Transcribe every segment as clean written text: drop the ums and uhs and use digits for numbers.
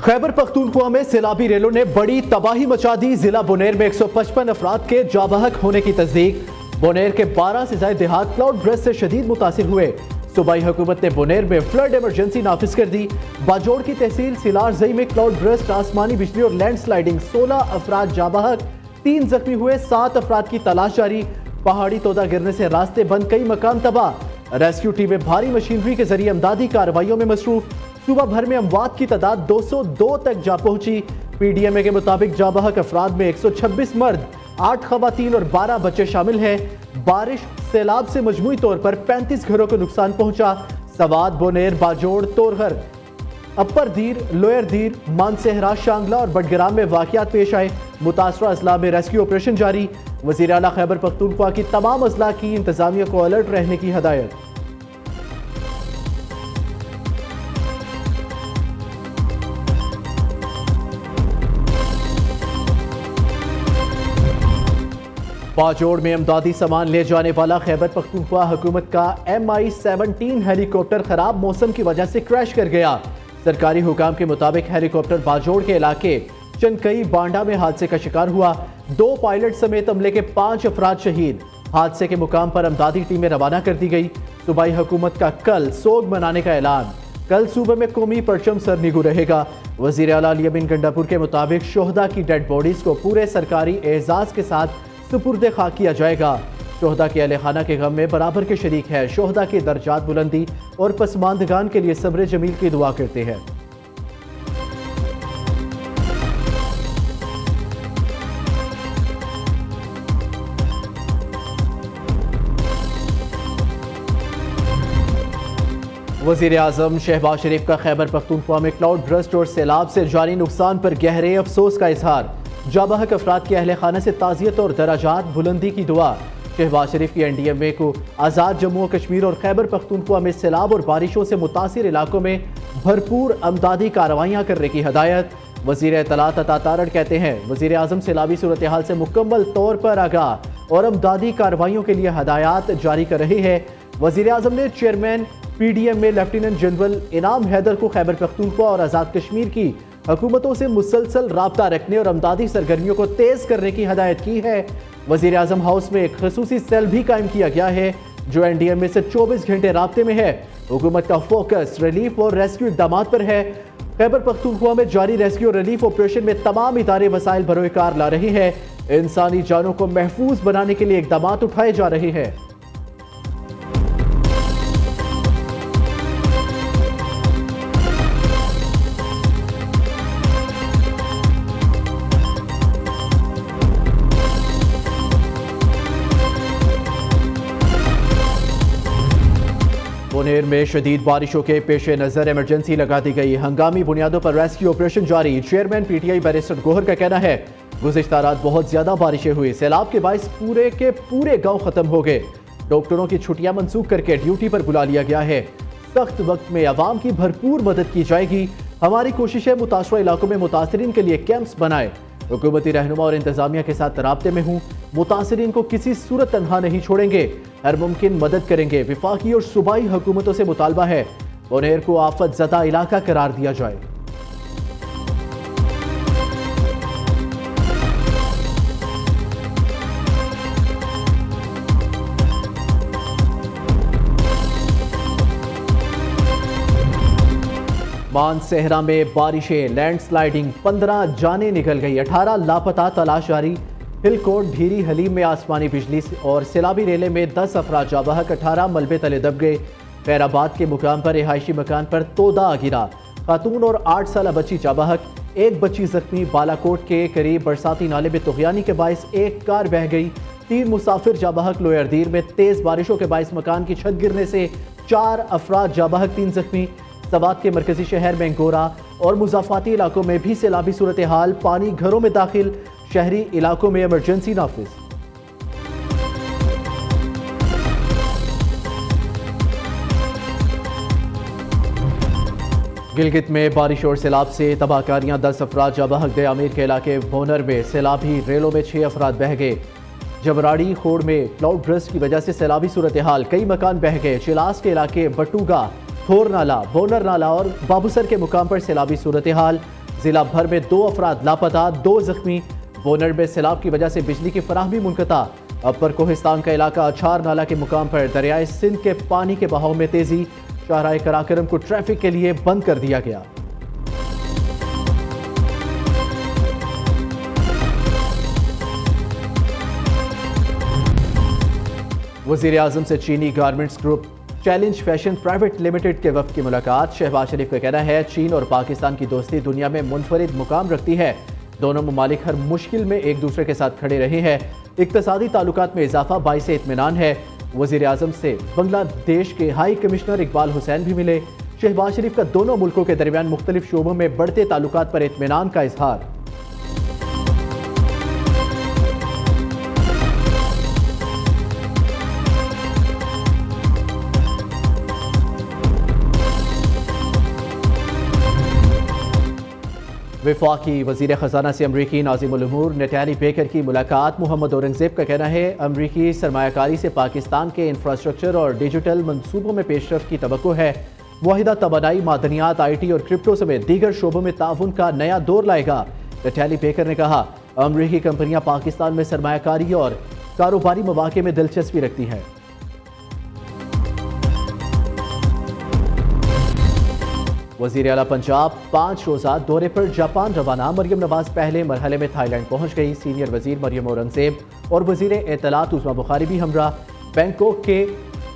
खैबर पख्तूनख्वा में सैलाबी रेलों ने बड़ी तबाही मचा दी। जिला बुनेर में 155 अफराद के जाबहक होने की तस्दीक। बुनेर के 12 से ज्यादा देहात क्लाउड ब्रेस्ट से शदीद मुतासिर हुए। सूबाई हुकूमत ने बुनेर में फ्लड इमरजेंसी नाफिज कर दी। बाजोड़ की तहसील सिलार जई में क्लाउड ब्रेस्ट, आसमानी बिजली और लैंड स्लाइडिंग, 16 अफराद जाबहक, 3 जख्मी हुए, 7 अफराद की तलाश जारी। पहाड़ी तोदा गिरने से रास्ते बंद, कई मकान तबाह। रेस्क्यू टीमें भारी मशीनरी के जरिए अमदादी कार्रवाइयों में मसरूफ। सुबह भर में अमवात की तादाद 202 तक जा पहुंची। पीडीएमए के मुताबिक जाबहक अफराद में 126 मर्द, 8 खवातीन और 12 बच्चे शामिल हैं। बारिश सैलाब से मजमूई तौर पर 35 घरों को नुकसान पहुंचा। सवाद, बोनेर, बाजोड़, तोरहर, अपर दीर, लोअर दीर, मानसेहरा, शांगला और बडग्राम में वाकयात पेश आए। मुतासरा अजला में रेस्क्यू ऑपरेशन जारी। वज़ीर आला खैबर पख्तूनख्वा की तमाम अजला की इंतजामिया को अलर्ट रहने की हदायत। बाजोड़ में अमदादी सामान ले जाने वाला खैबर पख्तूनख्वा हुकूमत का MI-17 हेलीकॉप्टर खराब मौसम की वजह से क्रैश कर गया। सरकारी हुकाम के मुताबिक हेलीकॉप्टर बाजोड़ के इलाके चनकई बांडा में हादसे का शिकार हुआ। 2 पायलट समेत अमले के 5 अफराद शहीद। हादसे के मुकाम पर अमदादी टीमें रवाना कर दी गई। सूबाई हुकूमत का कल सोग मनाने का ऐलान। कल सूबे में कौमी परचम सरनिगू रहेगा। वज़ीर आला अली अमीन गंडापुर के मुताबिक शोहदा की डेड बॉडीज को पूरे सरकारी एजाज के साथ सुपुर्द खाक किया जाएगा। शोहदा के अहले खाना के गम में बराबर के शरीक है। शोहदा के दर्जात बुलंदी और पसमानदगान के लिए सब्र जमील की दुआ करते हैं। वज़ीर आज़म शहबाज शरीफ का खैबर पख्तूनख्वा में क्लाउड ब्रस्ट और सैलाब से जानी नुकसान पर गहरे अफसोस का इजहार। जाबहक अफराद के अहले खाना से ताज़ियत और दराजात बुलंदी की दुआ। शहबाज शरीफ की NDMA को आज़ाद जम्मू और कश्मीर और खैबर पख्तूनख्वा में सैलाब और बारिशों से मुतासिर इलाकों में भरपूर अमदादी कार्रवाइयाँ करने की हदायत। वज़ीर इत्तलात अता तारड़ कहते हैं वज़ीर आज़म सैलाबी सूरत हाल से मुकम्मल तौर पर आगाह और अमदादी कार्रवाइयों के लिए हदायत जारी कर रही है। वज़ीर आज़म ने चेयरमैन PDMA लेफ्टिनेंट जनरल इनाम हैदर को खैबर पख्तूनख्वा और आज़ाद कश्मीर की हुकूमतों से मुसलसल राब्ता रखने और अमदादी सरगर्मियों को तेज करने की हदायत की है। वज़ीर आज़म हाउस में एक खसूसी सेल भी कायम किया गया है जो NDMA से 24 घंटे राब्ते में है। हुकूमत का फोकस रिलीफ और रेस्क्यू इक़दाम पर है। खैबर पख्तूनख्वा में जारी रेस्क्यू और रिलीफ ऑपरेशन में तमाम इदारे वसाइल बरोकार ला रहे हैं। इंसानी जानों को महफूज बनाने के लिए इक़दाम उठाए जा रहे हैं। बुनेर में शदीद बारिशों के पेश नज़र इमरजेंसी लगा दी गई। हंगामी बुनियादों पर रेस्क्यू ऑपरेशन जारी। चेयरमैन PTI बैरिस्टर गोहर का कहना है गुज़िश्ता रात बहुत ज्यादा बारिशें हुई। सैलाब के बाइस पूरे के पूरे गांव खत्म हो गए। डॉक्टरों की छुट्टियां मनसूख करके ड्यूटी पर बुला लिया गया है। सख्त वक्त में अवाम की भरपूर मदद की जाएगी। हमारी कोशिश है मुतासरा इलाकों में मुतासरीन के लिए कैंप्स बनाए। हुकूमती रहनुमा और इंतजामिया के साथ राब्ते में हूँ। मुतासरीन को किसी सूरत तनहा नहीं छोड़ेंगे, हर मुमकिन मदद करेंगे। विफाकी और सूबाई हुकूमतों से मुतालबा है बुनेर को आफत ज़दा इलाका करार दिया जाए। मानसेहरा में बारिशें, लैंडस्लाइडिंग, 15 जाने निकल गई, 18 लापता, तलाश जारी। हिलकोट ढीरी हलीम में आसमानी बिजली और सैलाबी रेले में 10 अफराद जाबहक, 18 मलबे तले दब गए। खैराबाद के मुकाम पर रिहायशी मकान पर तोदा गिरा। खातून और 8 साल बच्ची जाबहक, 1 बच्ची जख्मी। बालाकोट के करीब बरसाती नाले में तुगयानी के बायस 1 कार बह गई। 3 मुसाफिर जाबहक। लोअर दीर में तेज बारिशों के बायस मकान की छत गिरने से 4 अफराद जाबहक, 3 जख्मी। सवात के मरकजी शहर मैंगोरा और मुजाफाती इलाकों में भी सैलाबी सूरत हाल। पानी घरों में दाखिल, शहरी इलाकों में इमरजेंसी नाफिज। गिलगित में बारिश और सैलाब से तबाहकारियां, 10 अफराद जाबहक। दे आमिर के इलाके भोनर में सैलाबी रेलों में 6 अफराद बह गए। जबराड़ी खोड़ में क्लाउड ब्रस्ट की वजह से सैलाबी सूरत हाल, कई मकान बह गए। चिलास के इलाके बटूगा, थोर नाला, बोनर नाला और बाबूसर के मुकाम पर सैलाबी सूरत हाल। जिला भर में 2 अफराद लापता, 2 जख्मी। बोनर में सैलाब की वजह से बिजली की फराहमी मुनक़ता। अपर कोहिस्तान का इलाका अछार नाला के मुकाम पर दरियाए सिंध के पानी के बहाव में तेजी। शाहराह कराकरम को ट्रैफिक के लिए बंद कर दिया गया। वज़ीर आज़म से चीनी garments group challenge fashion private limited के वफ़द की मुलाकात। शहबाज शरीफ का कहना है चीन और पाकिस्तान की दोस्ती दुनिया में मुनफरिद मुकाम रखती है। दोनों ममालिक हर मुश्किल में एक दूसरे के साथ खड़े रहे हैं। इक़्तिसादी ताल्लुकात में इजाफा बाइस इत्मीनान है। वज़ीर आज़म से बांग्लादेश के हाई कमिश्नर इकबाल हुसैन भी मिले। शहबाज शरीफ का दोनों मुल्कों के दरमियान मुख्तलिफ शोबों में बढ़ते ताल्लुकात पर इत्मीनान का इजहार। वफाकी वज़ीर ख़जाना से अमरीकी नाज़िमुल उमूर नटैली बेकर की मुलाकात। मोहम्मद औरंगज़ेब का कहना है अमरीकी सरमायाकारी से पाकिस्तान के इंफ्रास्ट्रक्चर और डिजिटल मनसूबों में पेशरफ की तवक्को है। मुआहिदा तवानाई, मादनियात, IT और क्रिप्टो समेत दीगर शोबों में ताउन का नया दौर लाएगा। नटैली बेकर ने कहा अमरीकी कंपनियां पाकिस्तान में सरमायाकारी और कारोबारी मौक़े में दिलचस्पी रखती हैं। वज़ीर आला पंजाब 5 रोज़ा दौरे पर जापान रवाना। मरियम नवाज पहले मरहले में थाईलैंड पहुंच गई। सीनियर वज़ीर मरियम औरंगज़ेब और वज़ीर इत्तलात उज़्मा बुखारी भी हमरा। बैंकॉक के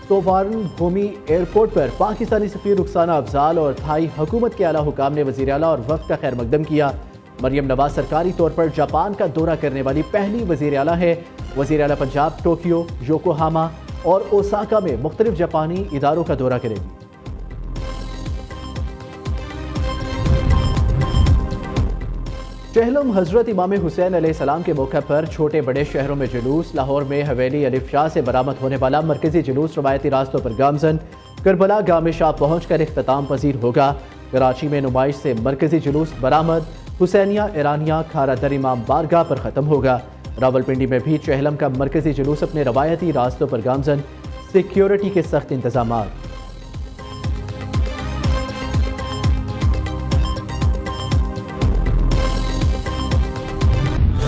सोवार्न भूमि एयरपोर्ट पर पाकिस्तानी सफ़ीर रुखसाना अफजाल और थाई हुकूमत के आला हुकाम ने वज़ीर आला और वफ़द का खैर मकदम किया। मरियम नवाज सरकारी तौर पर जापान का दौरा करने वाली पहली वज़ीर आला है। वज़ीर आला पंजाब टोक्यो, योकोहामा और ओसाका में मुख्तलिफ जापानी इदारों का दौरा करेगी। चहलम हजरत इमाम हुसैन अलैहिस्सलाम के मौके पर छोटे बड़े शहरों में जुलूस। लाहौर में हवेली अलिफ शाह से बरामद होने वाला मरकजी जुलूस रवायती रास्तों पर गामजन। करबला गाम शाह पहुँच कर इख्तिताम पजीर होगा। कराची में नुमाइश से मरकजी जुलूस बरामद। हुसैनिया ईरानिया खारा दर इमाम बारगाह पर ख़त्म होगा। रावलपिंडी में भी चहलम का मरकजी जुलूस अपने रवायती रास्तों पर गामजन। सिक्योरिटी के सख्त इंतजाम।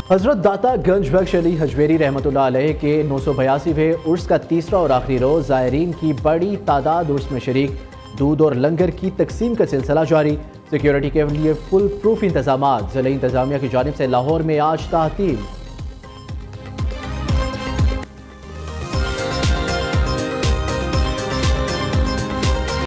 हजरत दाता गंज बख्श अली हजवेरी रहमतुल्लाह अलैह के 982वें उर्स का तीसरा और आखिरी रोज़ ज़ायरीन की बड़ी तादाद उर्स में शरीक। दूध और लंगर की तकसीम का सिलसिला जारी। सिक्योरिटी के लिए फुल प्रूफ इंतजाम। ज़िला इंतजामिया की जानिब से लाहौर में आज तातील।